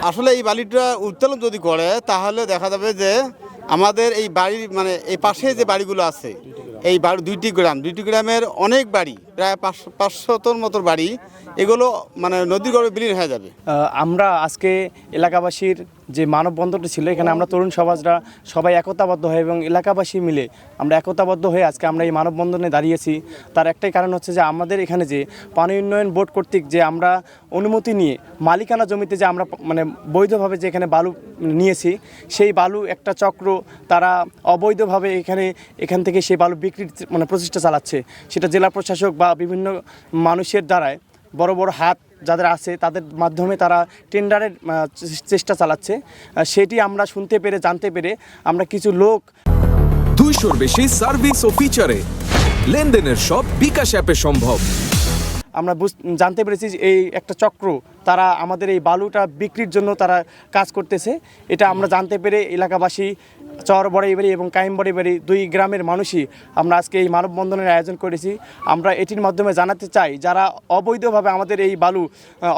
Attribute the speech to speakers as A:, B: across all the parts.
A: আসলে এই বালিটা উত্তোলন যদি করে তাহলে দেখা যাবে যে আমাদের এই বাড়ির মানে এই পাশে যে বাড়িগুলো আছে এই বাড়ি দুইটি গ্রামের অনেক বাড়ি প্রায় 500-500 মতো বাড়ি এগুলো মানে নদীর গর্ভে বিলীন হয়ে যাবে।
B: আমরা আজকে এলাকাবাসীর যে মানববন্ধনটা ছিল এখানে আমরা তরুণ সমাজরা সবাই একতাবদ্ধ হয়ে এবং এলাকাবাসী মিলে আমরা একতাবদ্ধ হয়ে আজকে আমরা এই মানববন্ধনে দাঁড়িয়েছি। তার একটাই কারণ হচ্ছে যে আমাদের এখানে যে পানি উন্নয়ন বোর্ড কর্তৃক যে আমরা অনুমতি নিয়ে মালিকানা জমিতে যে আমরা মানে বৈধভাবে যে এখানে বালু নিয়েছি সেই বালু একটা চক্র তারা অবৈধভাবে এখান থেকে সেই বালু বিক্রির মানে প্রচেষ্টা চালাচ্ছে। সেটা জেলা প্রশাসক বা বিভিন্ন মানুষের দ্বারায় বড় বড় হাত যাদের আছে তাদের মাধ্যমে তারা টেন্ডারের চেষ্টা চালাচ্ছে। সেটি আমরা শুনতে পেরে জানতে পেরে আমরা কিছু লোক
C: 200-র বেশি সার্ভিস ও ফিচারে লেনদেনের সব বিকাশ অ্যাপে সম্ভব।
B: আমরা জানতে পেরেছি যে এই একটা চক্র তারা আমাদের এই বালুটা বিক্রির জন্য তারা কাজ করতেছে। এটা আমরা জানতে পেরে এলাকাবাসী চর বড়াইবাড়ি এবং কাইম বড়াইবাড়ি দুই গ্রামের মানুষই আমরা আজকে এই মানববন্ধনের আয়োজন করেছি। আমরা এটির মাধ্যমে জানাতে চাই যারা অবৈধভাবে আমাদের এই বালু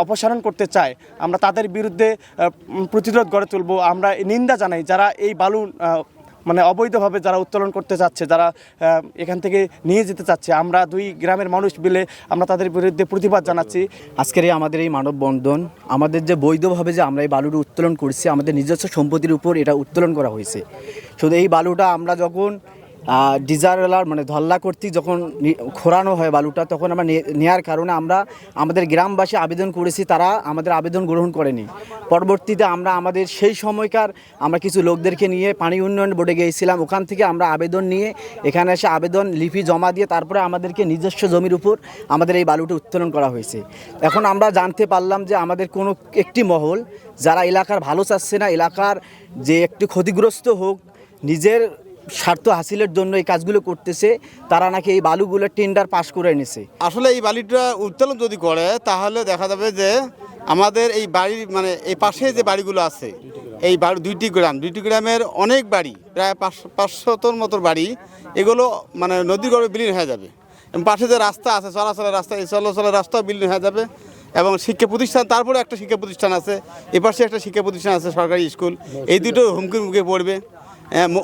B: অপসারণ করতে চায় আমরা তাদের বিরুদ্ধে প্রতিরোধ গড়ে তুলব। আমরা নিন্দা জানাই যারা এই বালু মানে অবৈধভাবে যারা উত্তোলন করতে চাচ্ছে, যারা এখান থেকে নিয়ে যেতে চাচ্ছে, আমরা দুই গ্রামের মানুষ মিলে আমরা তাদের বিরুদ্ধে প্রতিবাদ জানাচ্ছি।
D: আজকের আমাদের এই মানববন্ধন আমাদের যে বৈধভাবে যে আমরা এই বালুটা উত্তোলন করছি আমাদের নিজস্ব সম্পত্তির উপর এটা উত্তোলন করা হয়েছে। শুধু এই বালুটা আমরা যখন ডিজারওয়ালার মানে ধল্লা কর্তৃক যখন খোরানো হয় বালুটা তখন আমরা নেওয়ার কারণে আমরা আমাদের গ্রামবাসী আবেদন করেছি, তারা আমাদের আবেদন গ্রহণ করেনি। পরবর্তীতে আমরা আমাদের সেই সময়কার আমরা কিছু লোকদেরকে নিয়ে পানি উন্নয়ন বোর্ডে গিয়েছিলাম, ওখান থেকে আমরা আবেদন নিয়ে এখানে এসে আবেদন লিপি জমা দিয়ে তারপরে আমাদেরকে নিজস্ব জমির উপর আমাদের এই বালুটা উত্তোলন করা হয়েছে। এখন আমরা জানতে পারলাম যে আমাদের কোনো একটি মহল যারা এলাকার ভালো চাচ্ছে না, এলাকার যে একটু ক্ষতিগ্রস্ত হোক নিজের স্বার্থ হাসিলের জন্য এই কাজগুলো করতেছে, তারা নাকি এই বালুগুলো টেন্ডার পাস করে এনেছে।
A: আসলে এই বালিটা উত্তোলন যদি করে তাহলে দেখা যাবে যে আমাদের এই বাড়ির মানে এই পাশে যে বাড়িগুলো আছে এই দুইটি গ্রামের অনেক বাড়ি প্রায় 500-500 মতো বাড়ি এগুলো মানে নদীর গর্ভে বিলীন হয়ে যাবে। এবং পাশে যে রাস্তা আছে চলাচলের রাস্তা এই চলাচলের রাস্তাও বিলীন হয়ে যাবে। এবং শিক্ষা প্রতিষ্ঠান তারপরে একটা শিক্ষা প্রতিষ্ঠান আছে, এপাশে একটা শিক্ষা প্রতিষ্ঠান আছে সরকারি স্কুল, এই দুটো হুমকির মুখে পড়বে।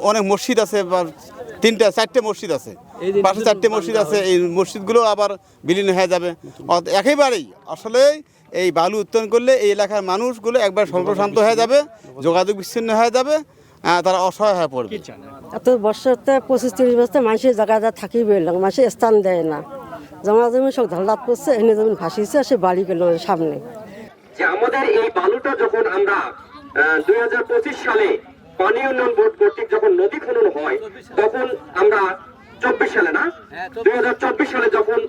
A: অনেক মসজিদ আছে, 3-4টে মসজিদ আছে, পাশে 4টে মসজিদ আছে, এই মসজিদগুলো আবার বিলীন হয়ে যাবে। একেবারেই আসলে এই বালু উত্তোলন করলে এই এলাকার মানুষগুলো একবার সম্প্রশান্ত হয়ে যাবে, যোগাযোগ বিচ্ছিন্ন হয়ে যাবে, তারা অসহায় হয়ে পড়বে।
E: এত বছরতে 25-30 বছর মানুষের জায়গায় থাকি বেরলাম, মানুষের স্থান দেয় না, জমা জমি সব ধাল্লাত করছে, এনে জমি ভাসিয়েছে, সে বাড়ি গেল সামনে।
F: যে আমাদের এই বালুটা যখন আমরা 2025 সালে পানি উন্নয়ন বোর্ড কর্তৃক যখন নদী খনন হয় তখন আমরা 24 সালে না 2024 সালে যখন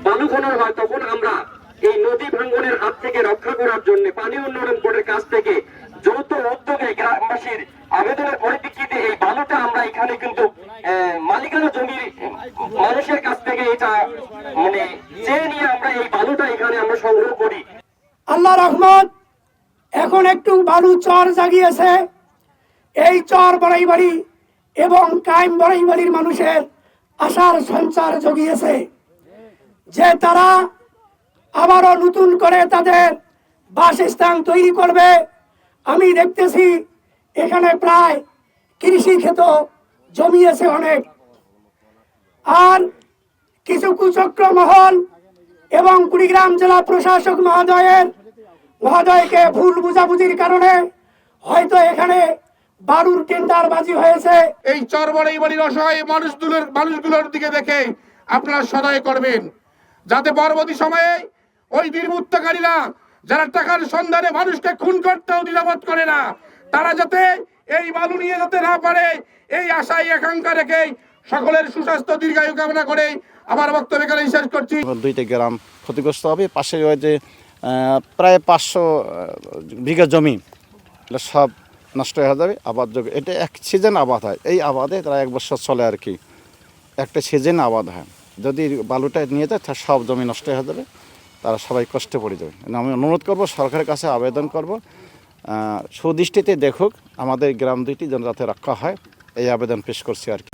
F: বালু খনন হয় তখন আমরা এই নদী ভাঙ্গনের হাত থেকে রক্ষা করার জন্য পানি উন্নয়ন বোর্ডের কাছ থেকে যৌথ উদ্যোগে গ্রামবাসীর আবেদনের পরিপ্রেক্ষিতে এই বালুটা আমরা এখানে কিন্তু মালিকানা জমির মানুষের কাছ থেকে এটা মানে চেয়ে নিয়ে আমরা এই বালুটা এখানে আমরা সংগ্রহ করি।
G: আল্লাহ রহমত, এখন একটু বালু চর জাগিয়েছে। এই চর বড়াইবাড়ি এবং কাইম বড়াইবাড়ির মানুষের আশার সঞ্চার জগিয়েছে যে তারা আবারও নতুন করে তাদের বাসস্থান তৈরি করবে। আমি দেখতেছি এখানে প্রায় কৃষি ক্ষেত জমিয়েছে অনেক। আর কিছু কুচক্র মহল এবং কুড়িগ্রাম জেলা প্রশাসক মহোদয়কে ভুল বুঝাবুঝির কারণে হয়তো এখানে বালুর টেন্ডারবাজি হয়েছে।
H: এই চরবড়াইবাড়ির অসহায় মানুষগুলোর দিকে দেখে আপনারা সদয় করবেন, যাতে পরবর্তী সময়ে ওই দুর্বৃত্তকারীরা যারা টাকার সন্ধানে মানুষকে খুন করতেও দ্বিধাবোধ করে না, তারা যাতে এই বালু নিয়ে যেতে না পারে এই আশাই আকাঙ্ক্ষা রেখে সকলের সুস্বাস্থ্য দীর্ঘায়ু কামনা করে আমার বক্তব্য এখানে শেষ করছি।
I: দুইটা গ্রাম ক্ষতিগ্রস্ত হবে, পাশে ওই যে প্রায় 500 বিঘা জমি সব নষ্ট হয়ে যাবে। আবাদ যোগ্য এটা এক সিজন আবাদ হয়, এই আবাদে তারা 1 বছর চলে আর কি, একটা সিজন আবাদ হয়। যদি বালুটা নিয়ে যায় তার সব জমি নষ্ট হয়ে যাবে, তারা সবাই কষ্টে পড়ে যাবে। আমি অনুরোধ করব, সরকারের কাছে আবেদন করব, সুদৃষ্টিতে দেখুক আমাদের গ্রাম দুইটি যেন যাতে রক্ষা হয়, এই আবেদন পেশ করছি আর কি।